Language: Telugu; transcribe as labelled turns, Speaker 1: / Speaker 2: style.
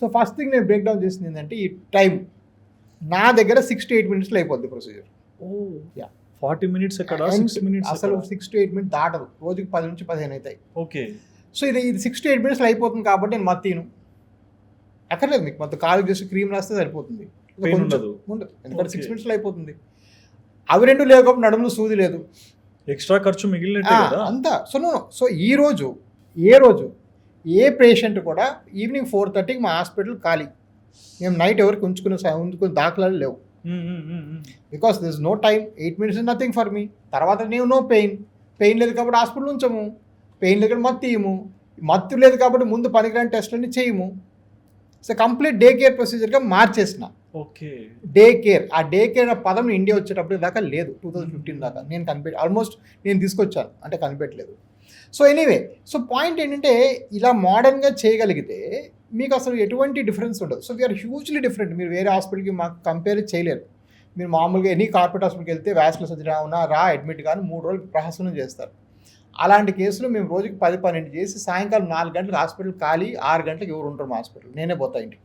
Speaker 1: సో ఫస్ట్ థింగ్ నేను బ్రేక్ డౌన్ చేసింది ఏంటంటే ఈ టైం నా దగ్గర 6 to 8 minutesలో అయిపోద్ది ప్రొసీజర్.
Speaker 2: ఓ 40 minutes ఎక్కడ 6 minutes
Speaker 1: అసలు 6 to 8 minutes దాటదు, రోజుకి 10 నుంచి 15 అవుతాయి.
Speaker 2: ఓకే.
Speaker 1: సో ఇది 6 to 8 minutesలో అయిపోతుంది కాబట్టి నేను మత్తీను అక్కర్లేదు, మీకు మొత్తం కాలు చేసి క్రీమ్ రాస్తే సరిపోతుంది, ఉండదు ఎందుకంటే 6 minutesలో అయిపోతుంది. అవి రెండు లేకపోతే నడుములో సూది లేదు,
Speaker 2: ఎక్స్ట్రా ఖర్చు మిగిలినట్టే కదా
Speaker 1: అంతా. సో ఈ రోజు ఏ పేషెంట్ కూడా ఈవినింగ్ 4:30కి మా హాస్పిటల్ ఖాళీ, మేము నైట్ ఎవరికి ఉంచుకునే దాఖలాలు లేవు. Because this no time, 8 minutes is nothing for me. తర్వాత నేను నో పెయిన్ లేదు కాబట్టి హాస్పిటల్ ఉంచము, పెయిన్ లేదు కాబట్టి మత్తు ఇయ్యము, మత్తు లేదు కాబట్టి ముందు పనికిరాని టెస్ట్లన్నీ చేయము. సో కంప్లీట్ డే కేర్ ప్రొసీజర్గా మార్చేసిన.
Speaker 2: ఓకే.
Speaker 1: డే కేర్, ఆ డే కేర్ పదం ఇండియా వచ్చేటప్పుడు దాకా లేదు, 2015 దాకా నేను ఆల్మోస్ట్ నేను తీసుకొచ్చాను అంటే కనిపెట్టలేదు. సో ఎనీవే, సో పాయింట్ ఏంటంటే ఇలా మోడర్న్గా చేయగలిగితే మీకు అసలు ఎటువంటి డిఫరెన్స్ ఉండదు. So we're hugely different. మీరు వేరే హాస్పిటల్కి మాకు కంపేర్ చేయలేరు. మీరు మామూలుగా ఎనీ కార్పొరేట్ హాస్పిటల్కి వెళ్తే వ్యాస్కులర్ సర్జరీ ఉన్నా అడ్మిట్ కానీ 3 రోజులు ప్రహసనం చేస్తారు. అలాంటి కేసులు మేము రోజుకి 10-12 చేసి సాయంకాలం 4 గంటలకు హాస్పిటల్ ఖాళీ, 6 గంటలకు ఎవరు ఉంటారు మా హాస్పిటల్, నేనే పోతా ఇంటికి.